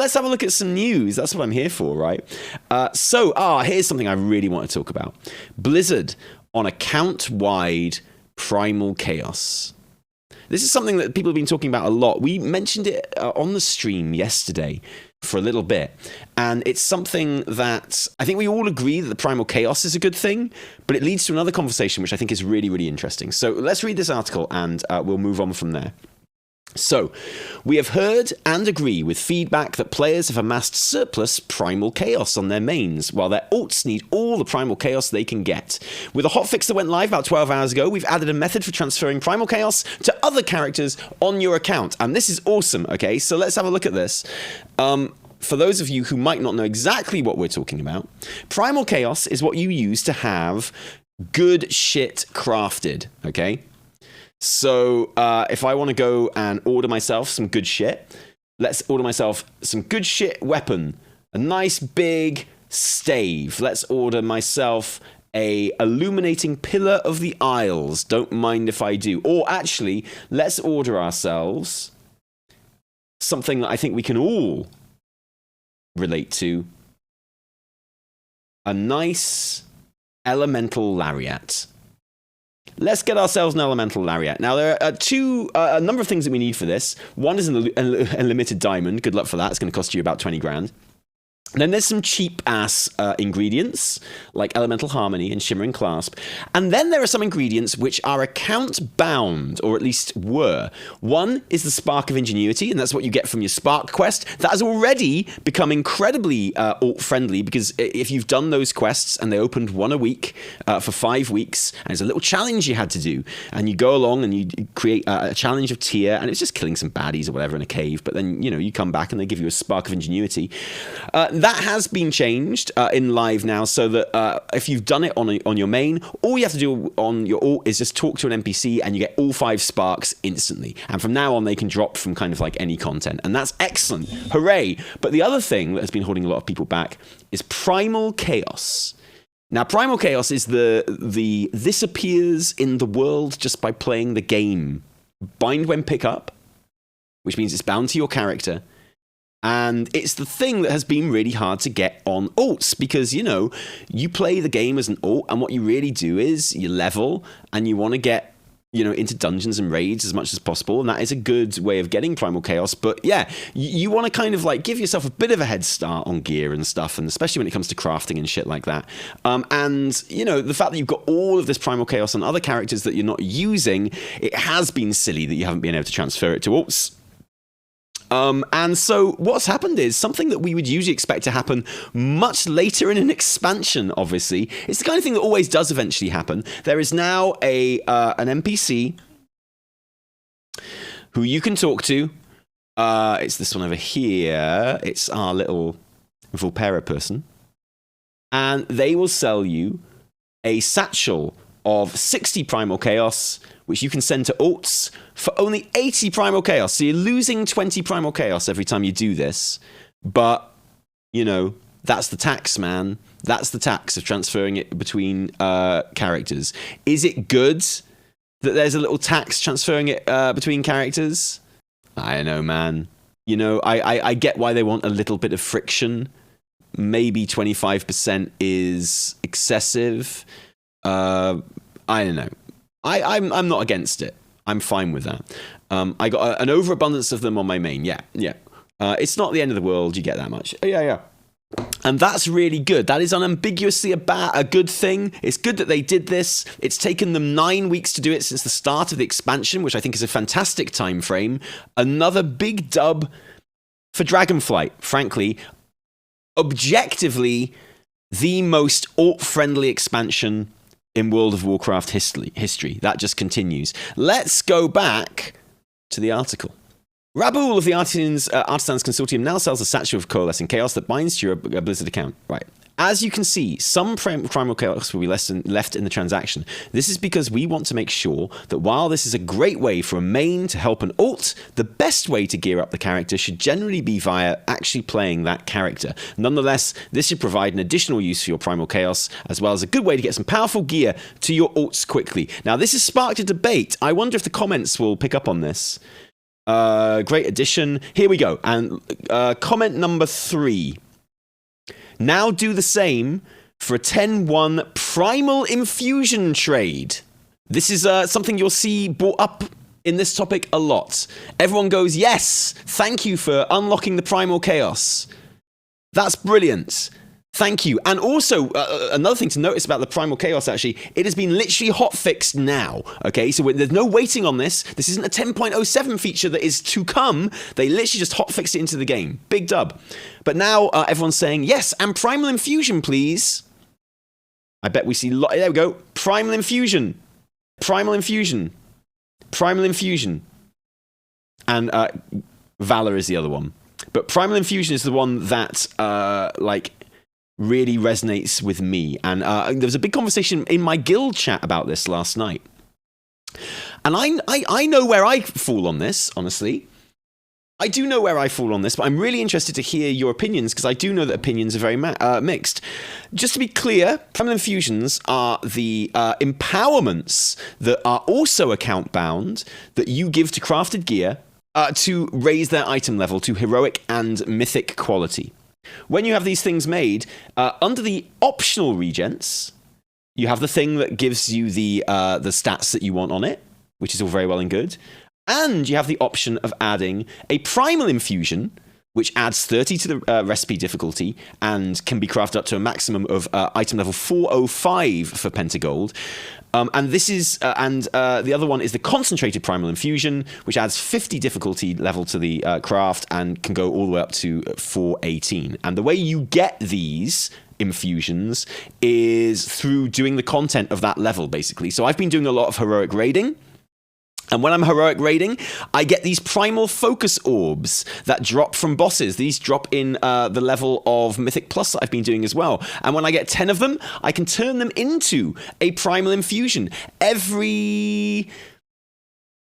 let's have a look at some news. That's what I'm here for, right? Here's something I really want to talk about. Blizzard on account-wide Primal Chaos. This is something that people have been talking about a lot. We mentioned it on the stream yesterday for a little bit, and it's something that I think we all agree that the Primal Chaos is a good thing, but it leads to another conversation which I think is really, really interesting. So let's read this article, and we'll move on from there. So, we have heard and agree with feedback that players have amassed surplus Primal Chaos on their mains, while their ults need all the Primal Chaos they can get. With a hotfix that went live about 12 hours ago, we've added a method for transferring Primal Chaos to other characters on your account. And this is awesome, okay? So let's have a look at this. For those of you who might not know exactly what we're talking about, Primal Chaos is what you use to have good shit crafted, okay? So if I want to go and order myself some good shit, let's order myself some good shit weapon. A nice big stave. Let's order myself a illuminating pillar of the Isles. Don't mind if I do. Or actually, let's order ourselves something that I think we can all relate to. A nice elemental lariat. Let's get ourselves an elemental lariat. Now, there are a number of things that we need for this. One is a limited diamond. Good luck for that. It's going to cost you about 20 grand. And then there's some cheap-ass ingredients, like Elemental Harmony and Shimmering Clasp. And then there are some ingredients which are account-bound, or at least were. One is the Spark of Ingenuity, and that's what you get from your Spark quest. That has already become incredibly alt-friendly, because if you've done those quests, and they opened one a week for 5 weeks, and it's a little challenge you had to do, and you go along and you create a challenge of tier, and it's just killing some baddies or whatever in a cave, but then, you know, you come back and they give you a Spark of Ingenuity. That has been changed in live now, so that if you've done it on your main, all you have to do on your alt is just talk to an NPC and you get all 5 sparks instantly. And from now on, they can drop from kind of like any content. And that's excellent. Hooray. But the other thing that has been holding a lot of people back is Primal Chaos. Now, Primal Chaos is this appears in the world just by playing the game. Bind when pick up, which means it's bound to your character. And it's the thing that has been really hard to get on alts, because, you know, you play the game as an alt, and what you really do is you level, and you want to get, you know, into dungeons and raids as much as possible, and that is a good way of getting Primal Chaos. But yeah, you want to kind of like give yourself a bit of a head start on gear and stuff, and especially when it comes to crafting and shit like that. And, you know, the fact that you've got all of this Primal Chaos on other characters that you're not using, it has been silly that you haven't been able to transfer it to alts. And so what's happened is something that we would usually expect to happen much later in an expansion, obviously. It's the kind of thing that always does eventually happen. There is now an NPC who you can talk to. It's this one over here. It's our little Vulpera person. And they will sell you a satchel of 60 Primal Chaos, which you can send to alts for only 80 Primal Chaos. So you're losing 20 Primal Chaos every time you do this. But, you know, that's the tax, man. That's the tax of transferring it between characters. Is it good that there's a little tax transferring it between characters? I don't know, man. You know, I get why they want a little bit of friction. Maybe 25% is excessive. I don't know. I'm not against it. I'm fine with that. I got an overabundance of them on my main. Yeah. It's not the end of the world. You get that much. Yeah. And that's really good. That is unambiguously a good thing. It's good that they did this. It's taken them 9 weeks to do it since the start of the expansion, which I think is a fantastic time frame. Another big dub for Dragonflight, frankly. Objectively, the most alt-friendly expansion in World of Warcraft history. That just continues. Let's go back to the article. Raboul of the Artisans Consortium now sells a satchel of Coalescing Chaos that binds to your Blizzard account. Right. As you can see, some Primal Chaos will be left in the transaction. This is because we want to make sure that while this is a great way for a main to help an alt, the best way to gear up the character should generally be via actually playing that character. Nonetheless, this should provide an additional use for your Primal Chaos, as well as a good way to get some powerful gear to your alts quickly. Now, this has sparked a debate. I wonder if the comments will pick up on this. Great addition. Here we go. And comment number 3. Now do the same for a 10-1 Primal Infusion trade. This is something you'll see brought up in this topic a lot. Everyone goes, yes, thank you for unlocking the Primal Chaos. That's brilliant. Thank you. And also, another thing to notice about the Primal Chaos, actually, it has been literally hotfixed now. Okay, so there's no waiting on this. This isn't a 10.07 feature that is to come. They literally just hotfixed it into the game. Big dub. But now everyone's saying, yes, and Primal Infusion, please. I bet we see... There we go. Primal Infusion. Primal Infusion. Primal Infusion. And Valor is the other one. But Primal Infusion is the one that, really resonates with me. And there was a big conversation in my guild chat about this last night. And I know where I fall on this, honestly. I do know where I fall on this, but I'm really interested to hear your opinions, because I do know that opinions are very mixed. Just to be clear, Primal Infusions are the empowerments that are also account bound that you give to crafted gear to raise their item level to heroic and mythic quality. When you have these things made, under the optional regents, you have the thing that gives you the stats that you want on it, which is all very well and good. And you have the option of adding a Primal Infusion, which adds 30 to the recipe difficulty and can be crafted up to a maximum of item level 405 for Pentagold. And this is, the other one is the Concentrated Primal Infusion, which adds 50 difficulty level to the craft and can go all the way up to 418. And the way you get these infusions is through doing the content of that level, basically. So I've been doing a lot of heroic raiding. And when I'm heroic raiding, I get these primal focus orbs that drop from bosses. These drop in the level of Mythic Plus that I've been doing as well. And when I get 10 of them, I can turn them into a primal infusion. Every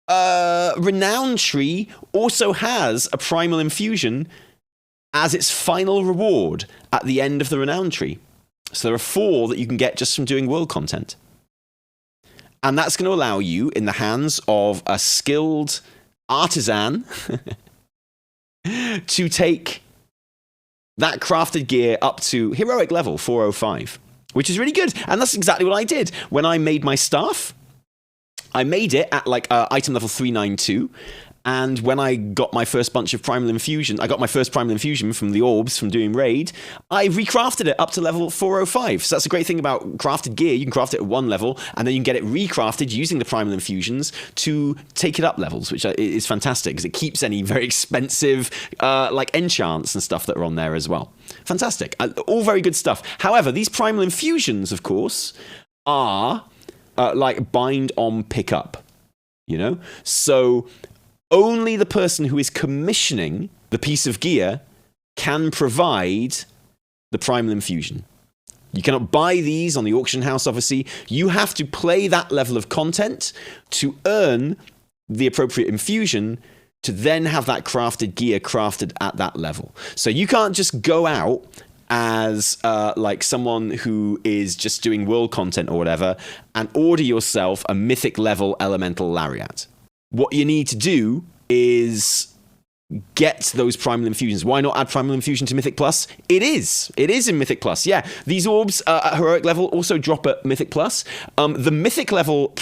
renown tree also has a primal infusion as its final reward at the end of the renown tree. So there are 4 that you can get just from doing world content. And that's going to allow you, in the hands of a skilled artisan, to take that crafted gear up to heroic level 405, which is really good. And that's exactly what I did. When I made my staff, I made it at item level 392. And when I got my first bunch of Primal Infusion, I got my first Primal Infusion from the orbs from doing raid, I recrafted it up to level 405. So that's a great thing about crafted gear. You can craft it at 1 level, and then you can get it recrafted using the Primal Infusions to take it up levels, which is fantastic, because it keeps any very expensive enchants and stuff that are on there as well. Fantastic. All very good stuff. However, these Primal Infusions, of course, are bind on pickup, So only the person who is commissioning the piece of gear can provide the Primal Infusion. You cannot buy these on the auction house, obviously. You have to play that level of content to earn the appropriate infusion to then have that crafted gear crafted at that level. So you can't just go out as someone who is just doing world content or whatever and order yourself a mythic level elemental lariat. What you need to do is get those Primal Infusions. Why not add Primal Infusion to Mythic Plus? It is in Mythic Plus, yeah. These orbs at Heroic level also drop at Mythic Plus. The Mythic level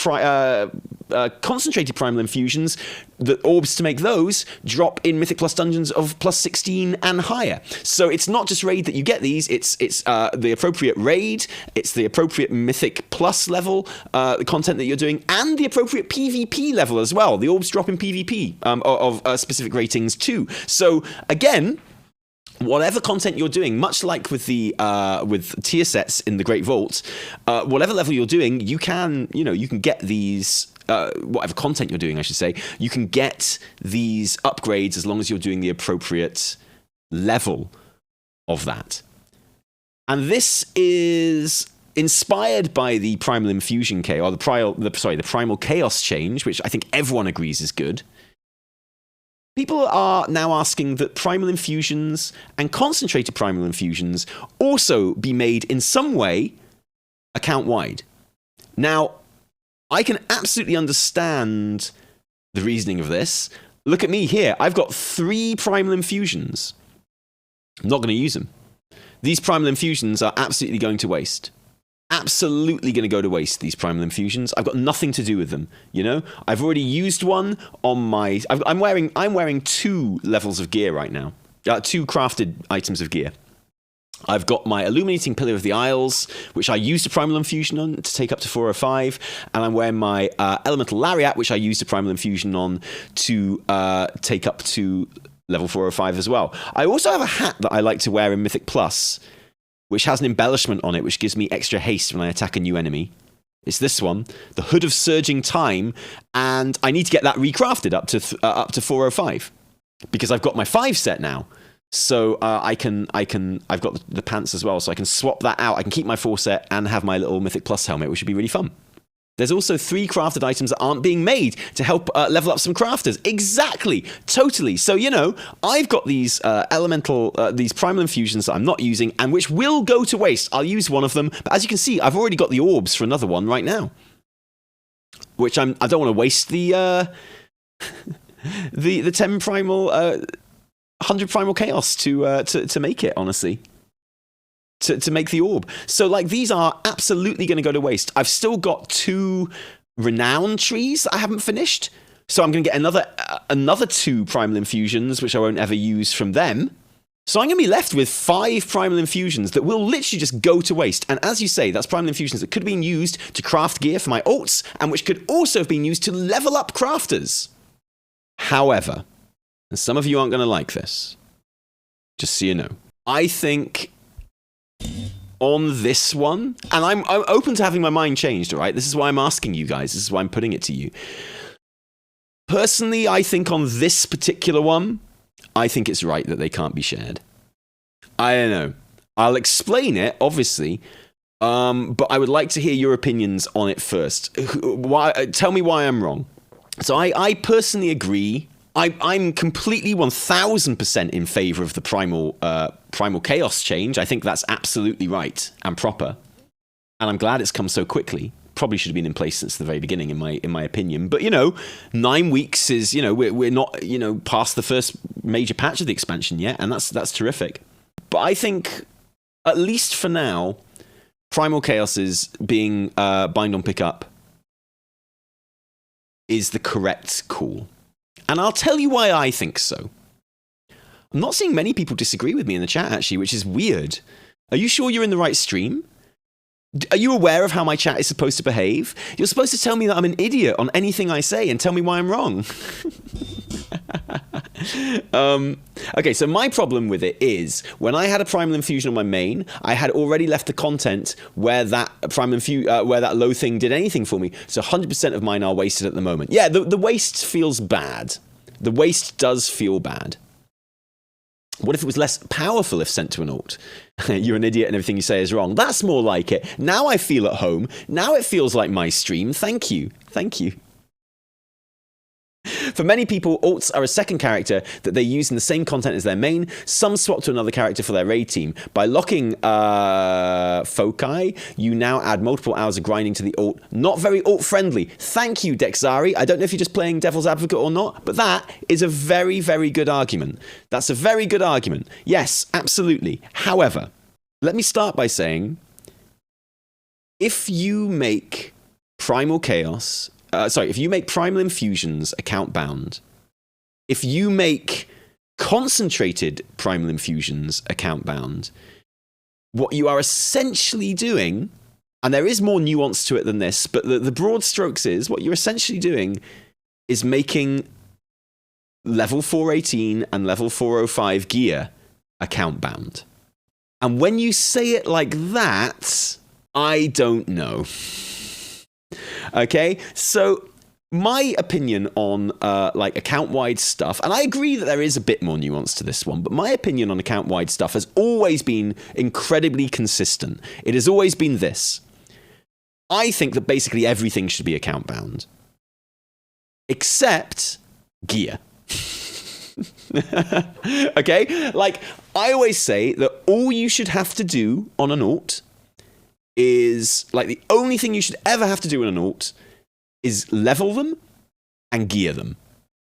concentrated Primal Infusions, the orbs to make those, drop in Mythic Plus dungeons of plus 16 and higher. So it's not just raid that you get these, it's the appropriate raid, it's the appropriate Mythic Plus level, the content that you're doing, and the appropriate PvP level as well. The orbs drop in PvP of specific ratings too. So again, whatever content you're doing, much like with the with tier sets in the Great Vault, whatever level you're doing, you can get these. Whatever content you're doing, I should say, you can get these upgrades as long as you're doing the appropriate level of that. And this is inspired by the Primal Infusion Chaos, or the Primal Chaos change, which I think everyone agrees is good. People are now asking that Primal Infusions and Concentrated Primal Infusions also be made in some way account-wide. Now, I can absolutely understand the reasoning of this. Look at me here. I've got 3 Primal Infusions. I'm not going to use them. These Primal Infusions are absolutely going to waste. Absolutely going to go to waste, these Primal Infusions. I've got nothing to do with them, you know? I've already used one on my... I'm wearing 2 levels of gear right now. 2 crafted items of gear. I've got my Illuminating Pillar of the Isles, which I used a Primal Infusion on to take up to 405, and I'm wearing my Elemental Lariat, which I used a Primal Infusion on to take up to level 405 as well. I also have a hat that I like to wear in Mythic Plus, which has an embellishment on it, which gives me extra haste when I attack a new enemy. It's this one, the Hood of Surging Time, and I need to get that recrafted up to 405, because I've got my 5 set now. So I've got the pants as well, so I can swap that out. I can keep my 4 set and have my little Mythic Plus helmet, which would be really fun. There's also 3 crafted items that aren't being made to help level up some crafters. Exactly, totally. So, you know, I've got these these Primal Infusions that I'm not using and which will go to waste. I'll use one of them, but as you can see, I've already got the orbs for another one right now, which I don't want to waste the the 10 Primal. 100 Primal Chaos to make it, honestly. To make the orb. So, like, these are absolutely going to go to waste. I've still got 2 Renown trees that I haven't finished. So I'm going to get another 2 Primal Infusions, which I won't ever use from them. So I'm going to be left with 5 Primal Infusions that will literally just go to waste. And as you say, that's Primal Infusions that could have been used to craft gear for my ults, and which could also have been used to level up crafters. However... and some of you aren't going to like this. Just so you know. I think on this one, and I'm open to having my mind changed, all right? This is why I'm asking you guys. This is why I'm putting it to you. Personally, I think on this particular one, I think it's right that they can't be shared. I don't know. I'll explain it, obviously, but I would like to hear your opinions on it first. Tell me why I'm wrong. So I personally agree. I'm completely 1000% in favor of the Primal Chaos change. I think that's absolutely right and proper. And I'm glad it's come so quickly. Probably should have been in place since the very beginning, in my opinion. But, you know, 9 weeks is, you know, we're not, you know, past the first major patch of the expansion yet, and that's terrific. But I think, at least for now, Primal Chaos is being bind on pickup is the correct call. And I'll tell you why I think so. I'm not seeing many people disagree with me in the chat, actually, which is weird. Are you sure you're in the right stream? Are you aware of how my chat is supposed to behave? You're supposed to tell me that I'm an idiot on anything I say and tell me why I'm wrong. Okay, so my problem with it is, when I had a Primal Infusion on my main, I had already left the content where that where that low thing did anything for me. So 100% of mine are wasted at the moment. Yeah, the waste feels bad. The waste does feel bad. What if it was less powerful if sent to an alt? You're an idiot and everything you say is wrong. That's more like it. Now I feel at home. Now it feels like my stream. Thank you. Thank you. For many people, alts are a second character that they use in the same content as their main. Some swap to another character for their raid team. By locking foci, you now add multiple hours of grinding to the alt. Not very alt-friendly. Thank you, Dexari. I don't know if you're just playing devil's advocate or not, but that is a very, very good argument. That's a very good argument. Yes, absolutely. However, let me start by saying, if you make Primal Chaos... if you make Primal Infusions account bound, if you make concentrated Primal Infusions account bound, what you are essentially doing, and there is more nuance to it than this, but the broad strokes is, what you're essentially doing is making level 418 and level 405 gear account bound. And when you say it like that, I don't know. Okay, so my opinion on like account-wide stuff, and I agree that there is a bit more nuance to this one, but my opinion on account-wide stuff has always been incredibly consistent. It has always been this. I think that basically everything should be account-bound. Except gear. Okay? Like, I always say that all you should have to do on an alt is, like, the only thing you should ever have to do in an alt is level them and gear them.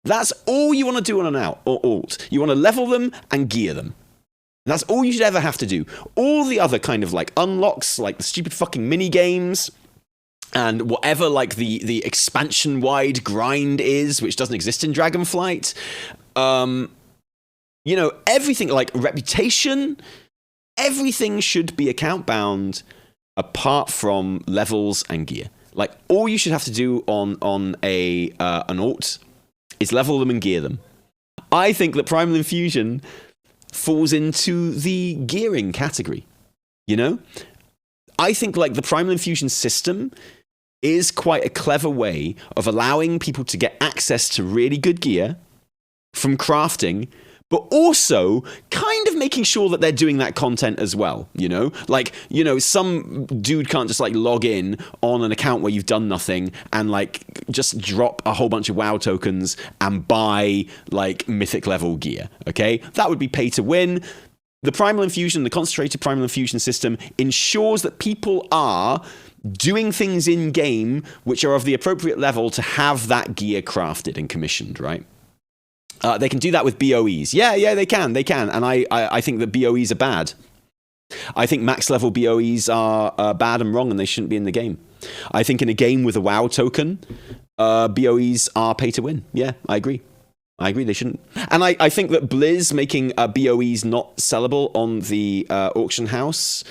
That's all you want to do on an alt. You want to level them and gear them. That's all you should ever have to do. All the other kind of like unlocks, like the stupid fucking mini games, and whatever like the expansion wide grind is, which doesn't exist in Dragonflight. You know, everything like reputation, everything should be account bound apart from levels and gear. Like all you should have to do on an alt is level them and gear them. I think that Primal Infusion falls into the gearing category. You know? I think like the Primal Infusion system is quite a clever way of allowing people to get access to really good gear from crafting, but also kind of making sure that they're doing that content as well, you know? Like, you know, some dude can't just, like, log in on an account where you've done nothing and, like, just drop a whole bunch of WoW tokens and buy, like, mythic level gear, okay? That would be pay to win. The Primal Infusion, the concentrated Primal Infusion system ensures that people are doing things in-game which are of the appropriate level to have that gear crafted and commissioned, right? They can do that with BOEs. Yeah, they can. And I think that BOEs are bad. I think max level BOEs are bad and wrong and they shouldn't be in the game. I think in a game with a WoW token, BOEs are pay to win. Yeah, I agree. They shouldn't. And I think that Blizz making BOEs not sellable on the auction house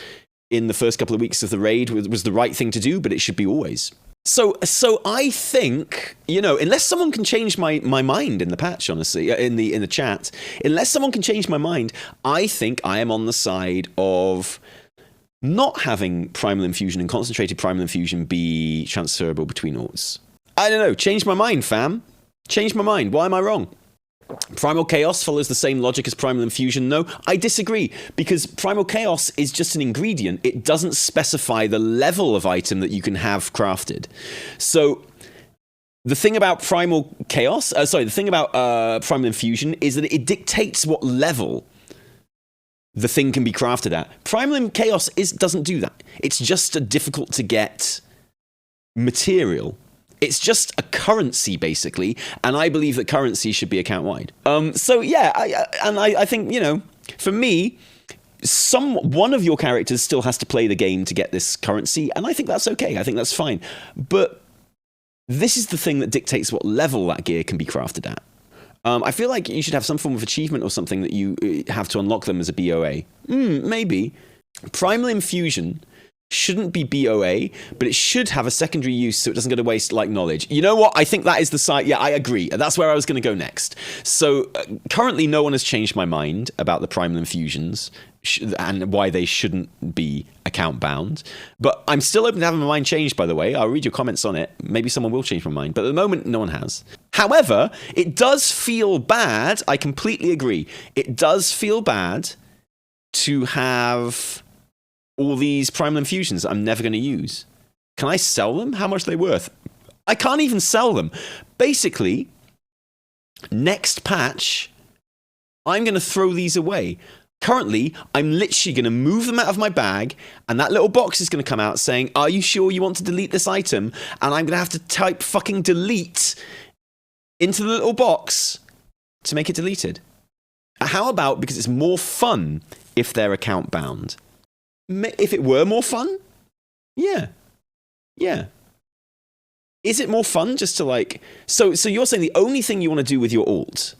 in the first couple of weeks of the raid was the right thing to do, but it should be always. So I think, you know, unless someone can change my mind in the patch, honestly, in the chat, unless someone can change my mind, I think I am on the side of not having Primal Infusion and concentrated Primal Infusion be transferable between alts. I don't know. Change my mind, fam. Change my mind. Why am I wrong? Primal Chaos follows the same logic as Primal Infusion. No, I disagree, because Primal Chaos is just an ingredient. It doesn't specify the level of item that you can have crafted. So the thing about Primal Chaos, the thing about Primal Infusion is that it dictates what level the thing can be crafted at. Primal Chaos doesn't do that. It's just a difficult to get material. It's just a currency, basically, and I believe that currency should be account-wide. So yeah, I think, you know, for me, one of your characters still has to play the game to get this currency, and I think that's okay. I think that's fine. But this is the thing that dictates what level that gear can be crafted at. I feel like you should have some form of achievement or something that you have to unlock them as a BOA. Maybe. Primal Infusion shouldn't be BOA, but it should have a secondary use so it doesn't go to waste like knowledge. You know what? I think that is the side. Yeah, I agree. That's where I was going to go next. So currently no one has changed my mind about the Primal Infusions and why they shouldn't be account bound. But I'm still open to having my mind changed, by the way. I'll read your comments on it. Maybe someone will change my mind. But at the moment, no one has. However, it does feel bad. I completely agree. It does feel bad to have all these Primal Infusions that I'm never going to use. Can I sell them? How much are they worth? I can't even sell them. Basically, next patch, I'm going to throw these away. Currently, I'm literally going to move them out of my bag, and that little box is going to come out saying, "Are you sure you want to delete this item?" And I'm going to have to type fucking delete into the little box to make it deleted. How about, because it's more fun if they're account bound? If it were more fun? Yeah. Is it more fun just to like... So you're saying the only thing you want to do with your alt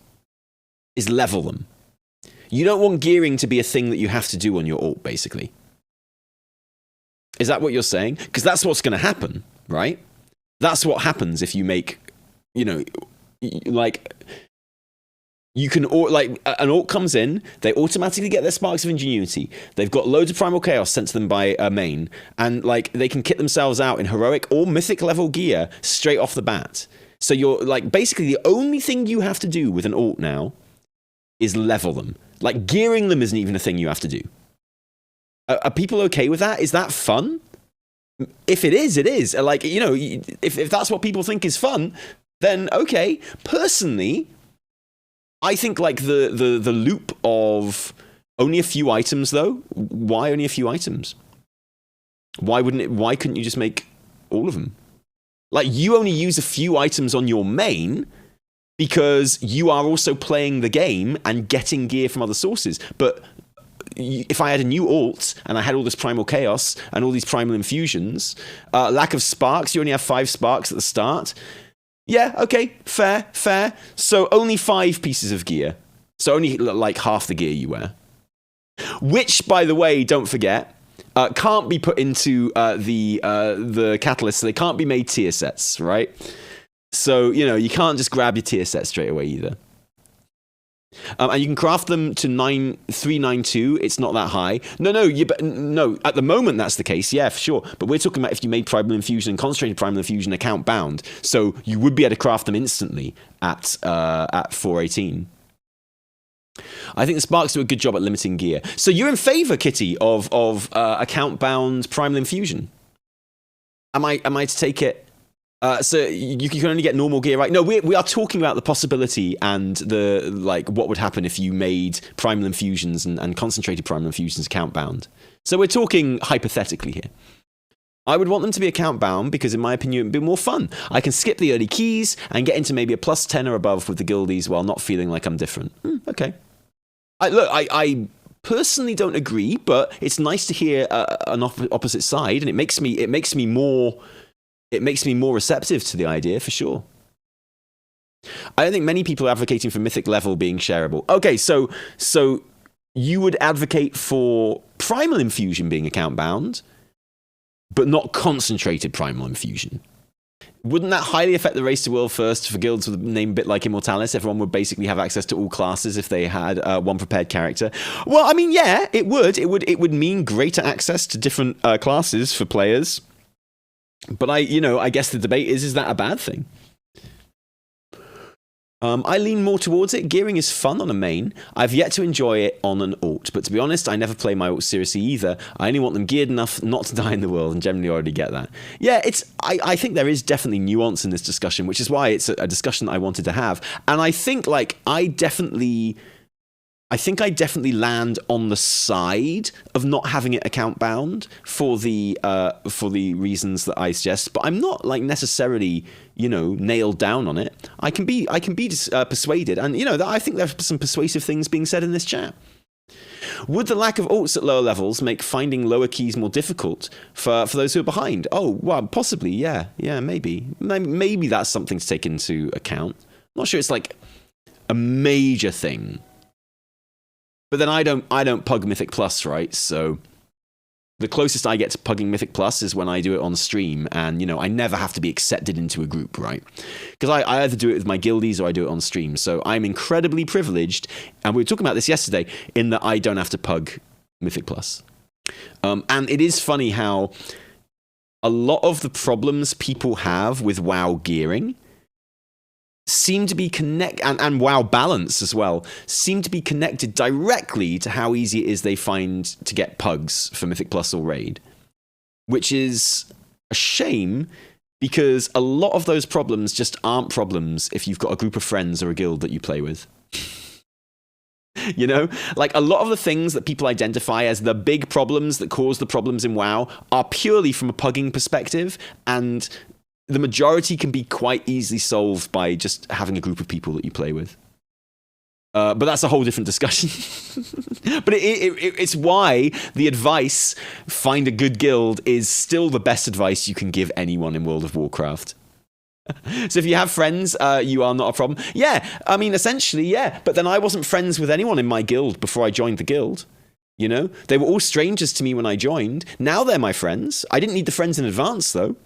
is level them. You don't want gearing to be a thing that you have to do on your alt, basically. Is that what you're saying? Because that's what's going to happen, right? That's what happens if you make, you know, like... You can, like, an alt comes in, they automatically get their Sparks of Ingenuity. They've got loads of Primal Chaos sent to them by a main, and, like, they can kit themselves out in heroic or mythic level gear straight off the bat. So you're, like, basically the only thing you have to do with an alt now is level them. Like, gearing them isn't even a thing you have to do. Are people okay with that? Is that fun? If it is, it is. Like, you know, if that's what people think is fun, then okay. Personally, I think like the loop of only a few items though. Why only a few items? Why couldn't you just make all of them? Like, you only use a few items on your main. because you are also playing the game and getting gear from other sources. But if I had a new alt and I had all this Primal Chaos and all these Primal Infusions, lack of sparks, you only have 5 sparks at the start. Yeah, okay, fair. So only 5 pieces of gear. So only like half the gear you wear. Which, by the way, don't forget, can't be put into the catalyst, so they can't be made tier sets, right? So, you can't just grab your tier set straight away either. And you can craft them to 392. It's not that high. No. At the moment, that's the case. Yeah, for sure. But we're talking about if you made Primal Infusion and Concentrated Primal Infusion account bound. So you would be able to craft them instantly at 418. I think the Sparks do a good job at limiting gear. So you're in favor, Kitty, of account bound Primal Infusion? Am I to take it? So you can only get normal gear, right? No, we are talking about the possibility and what would happen if you made Primal Infusions and Concentrated Primal Infusions account bound. So we're talking hypothetically here. I would want them to be account bound because, in my opinion, it would be more fun. I can skip the early keys and get into maybe a plus 10 or above with the guildies while not feeling like I'm different. Okay. I personally don't agree, but it's nice to hear an opposite side, and it makes me more receptive to the idea, for sure. I don't think many people are advocating for mythic level being shareable. Okay, so you would advocate for Primal Infusion being account bound, but not Concentrated Primal Infusion. Wouldn't that highly affect the race to world first for guilds with a name a bit like Immortalis? Everyone would basically have access to all classes if they had one prepared character. Well, I mean, yeah, it would. It would mean greater access to different classes for players. But I guess the debate is that a bad thing? I lean more towards it. Gearing is fun on a main. I've yet to enjoy it on an alt, but to be honest, I never play my alt seriously either. I only want them geared enough not to die in the world, and generally already get that. Yeah, I think there is definitely nuance in this discussion, which is why it's a discussion that I wanted to have. And I think I definitely land on the side of not having it account bound for the reasons that I suggest, but I'm not necessarily nailed down on it. I can be persuaded, and I think there's some persuasive things being said in this chat. Would the lack of alts at lower levels make finding lower keys more difficult for those who are behind? Oh, well, possibly, yeah, maybe that's something to take into account. I'm not sure it's a major thing. But then I don't pug Mythic Plus, right? So the closest I get to pugging Mythic Plus is when I do it on stream, and I never have to be accepted into a group, right? Because I either do it with my guildies or I do it on stream. So I'm incredibly privileged, and we were talking about this yesterday, in that I don't have to pug Mythic Plus. And it is funny how a lot of the problems people have with WoW gearing seem to be and WoW balance as well, seem to be connected directly to how easy it is they find to get pugs for Mythic Plus or Raid. Which is a shame, because a lot of those problems just aren't problems if you've got a group of friends or a guild that you play with. A lot of the things that people identify as the big problems that cause the problems in WoW are purely from a pugging perspective, and the majority can be quite easily solved by just having a group of people that you play with. But that's a whole different discussion. But it's why the advice, find a good guild, is still the best advice you can give anyone in World of Warcraft. So if you have friends, you are not a problem. Yeah, I mean, essentially, yeah. But then I wasn't friends with anyone in my guild before I joined the guild. They were all strangers to me when I joined. Now they're my friends. I didn't need the friends in advance, though.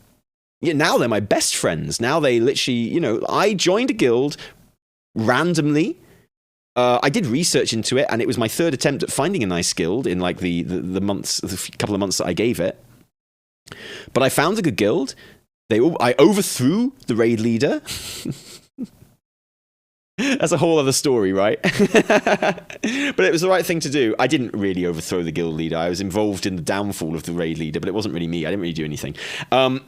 Yeah, now they're my best friends. Now they literally, I joined a guild randomly. I did research into it, and it was my third attempt at finding a nice guild in the couple of months that I gave it. But I found a good guild. I overthrew the raid leader. That's a whole other story, right? But it was the right thing to do. I didn't really overthrow the guild leader. I was involved in the downfall of the raid leader, but it wasn't really me. I didn't really do anything. The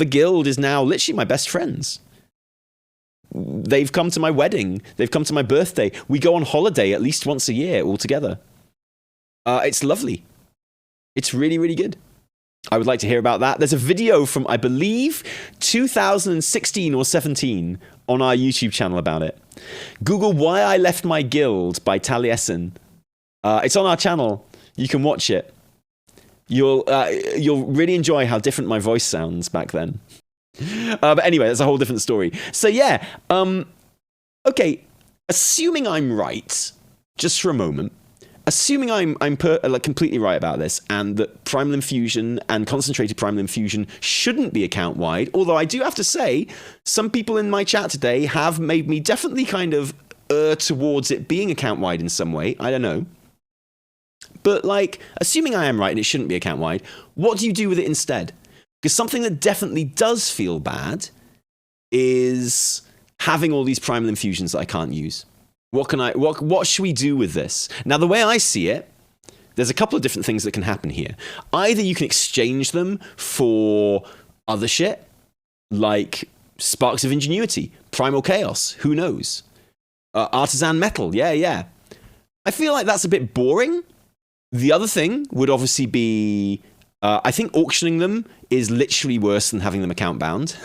guild is now literally my best friends. They've come to my wedding. They've come to my birthday. We go on holiday at least once a year all together. It's lovely. It's really, really good. I would like to hear about that. There's a video from, I believe, 2016 or 17 on our YouTube channel about it. Google Why I Left My Guild by Taliesin. It's on our channel. You can watch it. You'll really enjoy how different my voice sounds back then. But anyway, that's a whole different story. So yeah, okay, assuming I'm right, just for a moment, assuming I'm completely right about this, and that Primal Infusion and Concentrated Primal Infusion shouldn't be account-wide, although I do have to say, some people in my chat today have made me definitely kind of err towards it being account-wide in some way. I don't know. But, like, assuming I am right and it shouldn't be account-wide, what do you do with it instead? Because something that definitely does feel bad is having all these Primal Infusions that I can't use. What should we do with this? Now, the way I see it, there's a couple of different things that can happen here. Either you can exchange them for other shit, like Sparks of Ingenuity, Primal Chaos, who knows? Artisan Metal, yeah. I feel like that's a bit boring. The other thing would obviously be, I think auctioning them is literally worse than having them account bound.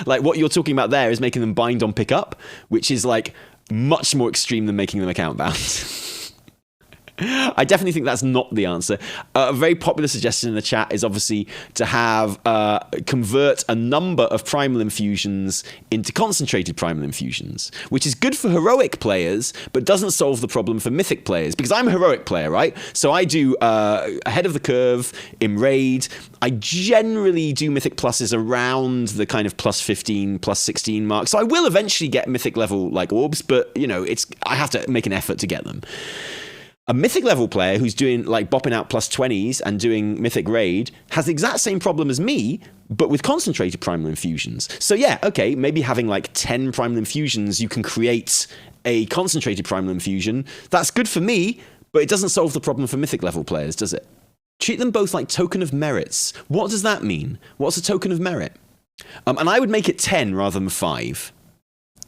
Like, what you're talking about there is making them bind on pickup, which is like much more extreme than making them account bound. I definitely think that's not the answer. A very popular suggestion in the chat is obviously to have convert a number of Primal Infusions into Concentrated Primal Infusions, which is good for heroic players, but doesn't solve the problem for mythic players. Because I'm a heroic player, right? So I do ahead of the curve in Raid. I generally do mythic pluses around the kind of plus 15, plus 16 mark. So I will eventually get mythic level like orbs, but you know, I have to make an effort to get them. A mythic level player who's doing like bopping out plus 20s and doing mythic raid has the exact same problem as me, but with concentrated Primal Infusions. So yeah, okay, maybe having like 10 Primal Infusions, you can create a concentrated Primal Infusion. That's good for me, but it doesn't solve the problem for mythic level players, does it? Treat them both like token of merits. What does that mean? What's a token of merit? And I would make it 10 rather than 5,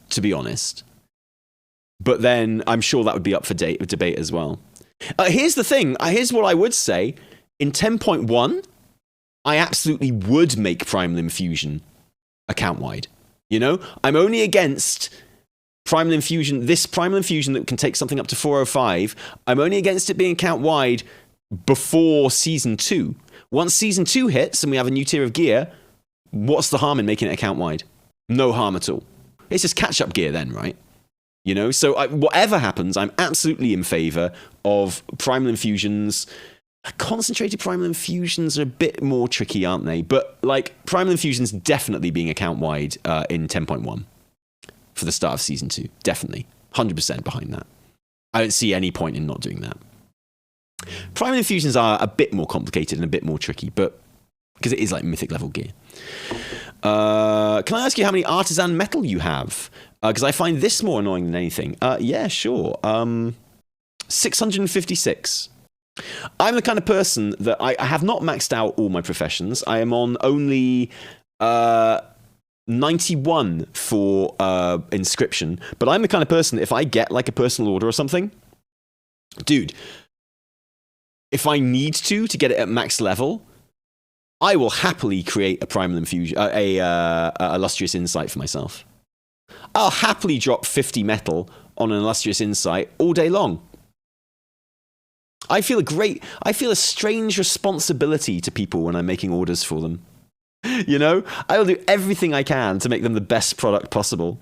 to be honest. But then I'm sure that would be up for debate as well. Here's the thing. Here's what I would say. In 10.1, I absolutely would make Primal Infusion account-wide. You know? I'm only against Primal Infusion, this Primal Infusion that can take something up to 405. I'm only against it being account-wide before Season 2. Once Season 2 hits and we have a new tier of gear, what's the harm in making it account-wide? No harm at all. It's just catch-up gear then, right? You know, so whatever happens, I'm absolutely in favor of Primal Infusions. Concentrated Primal Infusions are a bit more tricky, aren't they? But, like, Primal Infusions definitely being account-wide in 10.1 for the start of Season 2. Definitely. 100% behind that. I don't see any point in not doing that. Primal Infusions are a bit more complicated and a bit more tricky, but because it is, like, mythic level gear. Can I ask you how many Artisan Metal you have? Because I find this more annoying than anything. Yeah, sure. 656. I'm the kind of person that I have not maxed out all my professions. I am on only 91 for inscription. But I'm the kind of person that if I get like a personal order or something, dude, if I need to get it at max level, I will happily create a Primal Infusion, a Illustrious Insight for myself. I'll happily drop 50 metal on an Illustrious Insight all day long. I feel a strange responsibility to people when I'm making orders for them. You know? I will do everything I can to make them the best product possible.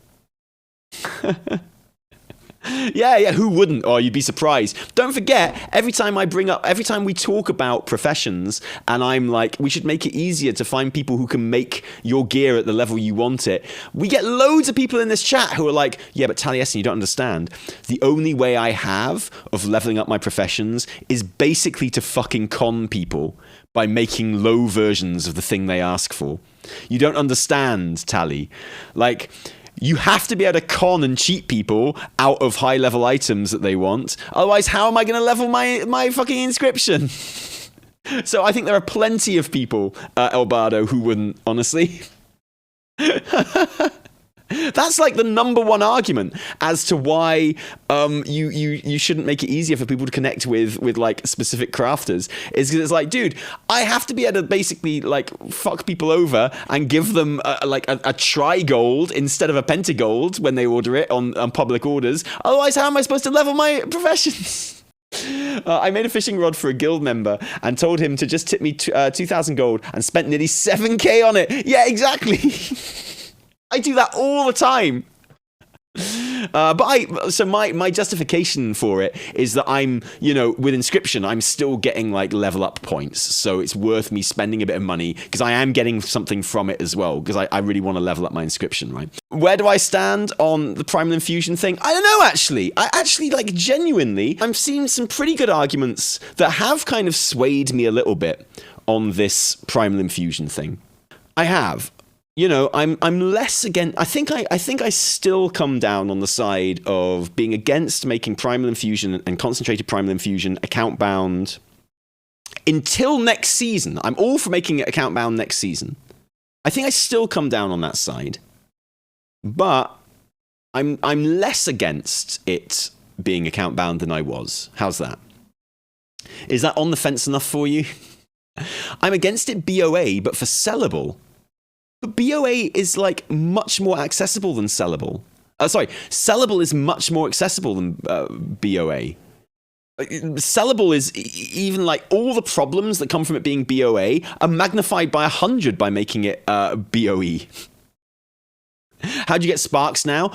Yeah, who wouldn't? Oh, you'd be surprised. Don't forget, every time we talk about professions, and I'm like, we should make it easier to find people who can make your gear at the level you want it. We get loads of people in this chat who are like, yeah, but Taliesin, you don't understand. The only way I have of leveling up my professions is basically to fucking con people by making low versions of the thing they ask for. You don't understand, Tali. Like, you have to be able to con and cheat people out of high-level items that they want. Otherwise, how am I going to level my fucking inscription? So I think there are plenty of people, Elbardo, who wouldn't, honestly. That's like the number one argument as to why you shouldn't make it easier for people to connect with like specific crafters, is because it's like, dude, I have to be able to basically like fuck people over and give them a tri-gold instead of a pentagold when they order it on public orders. Otherwise, how am I supposed to level my professions? I made a fishing rod for a guild member and told him to just tip me 2,000 gold and spent nearly 7k on it. Yeah, exactly. I do that all the time. So my justification for it is that I'm, with Inscription, I'm still getting like level up points. So it's worth me spending a bit of money because I am getting something from it as well, because I really want to level up my Inscription, right? Where do I stand on the Primal Infusion thing? I don't know, actually. I actually, like, genuinely, I'm seeing some pretty good arguments that have kind of swayed me a little bit on this Primal Infusion thing. I have. I'm less against. I think I still come down on the side of being against making Primal Infusion and concentrated Primal Infusion account bound until next season. I'm all for making it account bound next season. I think I still come down on that side, but I'm less against it being account bound than I was. How's that? Is that on the fence enough for you? I'm against it BOA, but for sellable. But BOA is, like, much more accessible than sellable. Sellable is much more accessible than BOA. Sellable is even, like, all the problems that come from it being BOA are magnified by 100 by making it BOE. How do you get sparks now?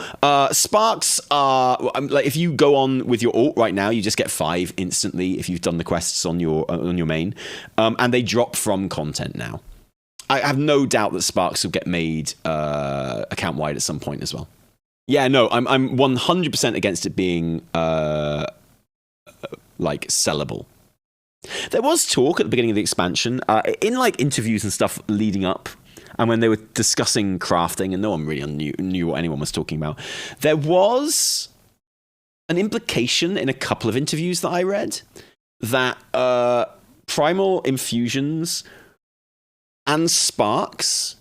Sparks are, like, if you go on with your alt right now, you just get 5 instantly if you've done the quests on your main. And they drop from content now. I have no doubt that sparks will get made account-wide at some point as well. Yeah, no, I'm 100% against it being like sellable. There was talk at the beginning of the expansion, in like interviews and stuff leading up, and when they were discussing crafting, and no one really knew what anyone was talking about. There was an implication in a couple of interviews that I read that Primal Infusions and sparks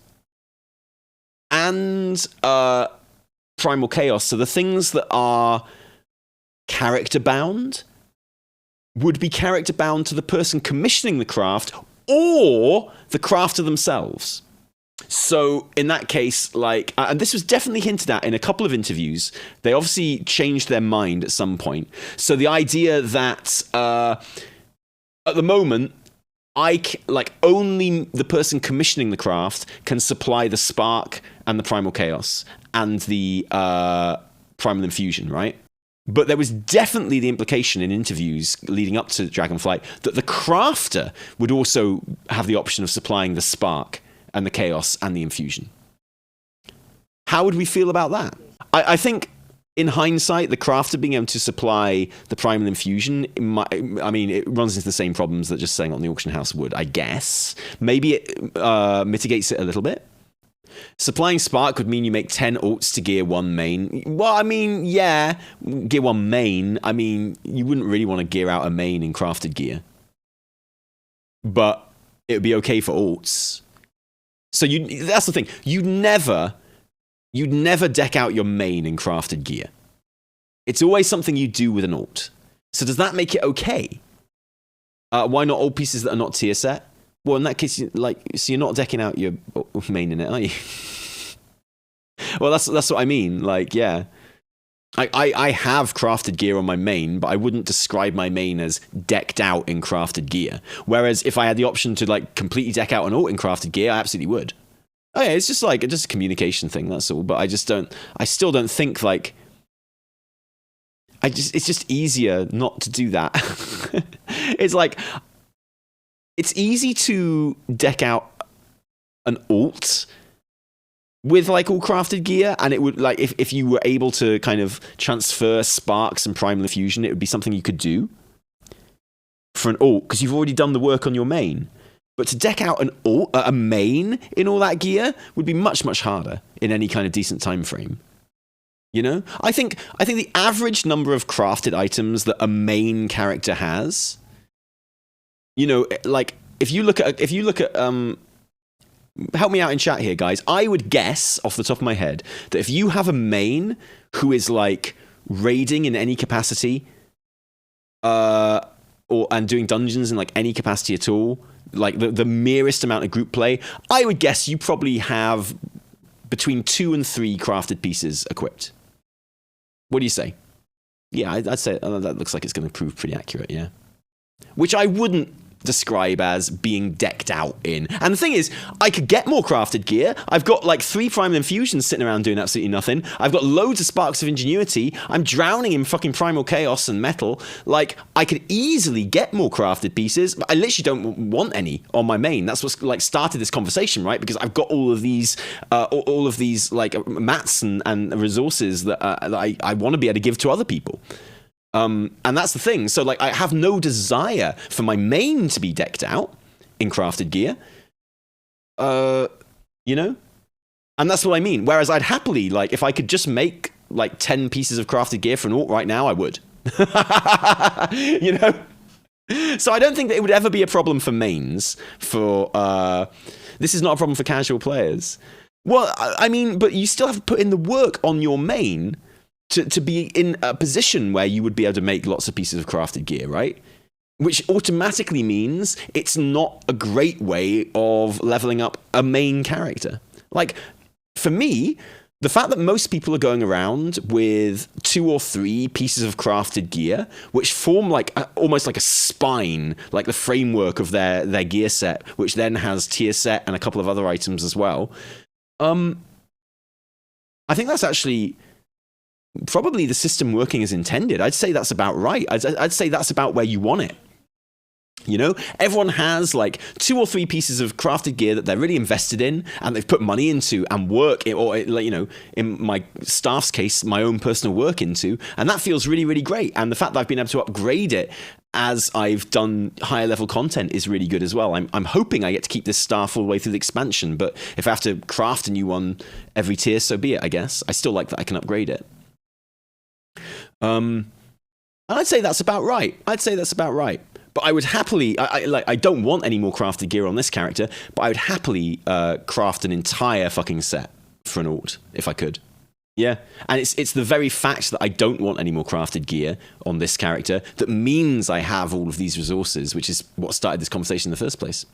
and Primal Chaos, so the things that are character bound, would be character bound to the person commissioning the craft or the crafter themselves. So in that case, like, and this was definitely hinted at in a couple of interviews, they obviously changed their mind at some point. So the idea that at the moment, only the person commissioning the craft can supply the spark and the Primal Chaos and the Primal Infusion, right? But there was definitely the implication in interviews leading up to Dragonflight that the crafter would also have the option of supplying the spark and the Chaos and the Infusion. How would we feel about that? I think, in hindsight, the crafter being able to supply the Primal Infusion, it runs into the same problems that just saying on the auction house would, I guess. Maybe it mitigates it a little bit. Supplying Spark would mean you make 10 alts to gear 1 main. Well, I mean, yeah, gear 1 main. I mean, you wouldn't really want to gear out a main in crafted gear. But it would be okay for alts. So that's the thing. You'd never deck out your main in crafted gear. It's always something you do with an alt. So does that make it okay? Why not all pieces that are not tier set? Well, in that case, so you're not decking out your main in it, are you? Well, that's what I mean. Like, yeah. I have crafted gear on my main, but I wouldn't describe my main as decked out in crafted gear. Whereas if I had the option to like completely deck out an alt in crafted gear, I absolutely would. Oh yeah, it's just a communication thing, that's all. But I still don't think like, it's just easier not to do that. It's like, it's easy to deck out an alt with like all crafted gear, and it would like if you were able to kind of transfer sparks and Primal Infusion, it would be something you could do for an alt because you've already done the work on your main. But to deck out a main in all that gear would be much, much harder in any kind of decent time frame. You know, I think the average number of crafted items that a main character has, you know, like if you look at help me out in chat here, guys. I would guess off the top of my head that if you have a main who is like raiding in any capacity, and doing dungeons in like any capacity at all, like the merest amount of group play, I would guess you probably have between 2 and 3 crafted pieces equipped. What do you say? Yeah, I'd say that looks like it's going to prove pretty accurate, yeah. Which I wouldn't describe as being decked out in. And the thing is, I could get more crafted gear. I've got like 3 Primal Infusions sitting around doing absolutely nothing. I've got loads of Sparks of Ingenuity. I'm drowning in fucking Primal Chaos and Metal. Like, I could easily get more crafted pieces, but I literally don't want any on my main. That's what's like started this conversation, right? Because I've got all of these like mats and resources that I want to be able to give to other people. And that's the thing. So, like, I have no desire for my main to be decked out in crafted gear. You know? And that's what I mean. Whereas I'd happily, like, if I could just make, like, 10 pieces of crafted gear for an orc right now, I would. You know? So I don't think that it would ever be a problem for mains. This is not a problem for casual players. Well, I mean, but you still have to put in the work on your main to be in a position where you would be able to make lots of pieces of crafted gear, right? Which automatically means it's not a great way of leveling up a main character. Like, for me, the fact that most people are going around with 2 or 3 pieces of crafted gear, which form like almost like a spine, like the framework of their gear set, which then has tier set and a couple of other items as well. I think that's actually probably the system working as intended. I'd say that's about right. I'd say that's about where you want it. You know, everyone has like 2 or 3 pieces of crafted gear that they're really invested in and they've put money into and work, or, you know, in my staff's case, my own personal work into, and that feels really, really great. And the fact that I've been able to upgrade it as I've done higher level content is really good as well. I'm hoping I get to keep this staff all the way through the expansion, but if I have to craft a new one every tier, so be it, I guess. I still like that I can upgrade it. And I'd say that's about right. But I would happily, I don't want any more crafted gear on this character, but I would happily craft an entire fucking set for an alt, if I could. Yeah, and it's the very fact that I don't want any more crafted gear on this character that means I have all of these resources, which is what started this conversation in the first place.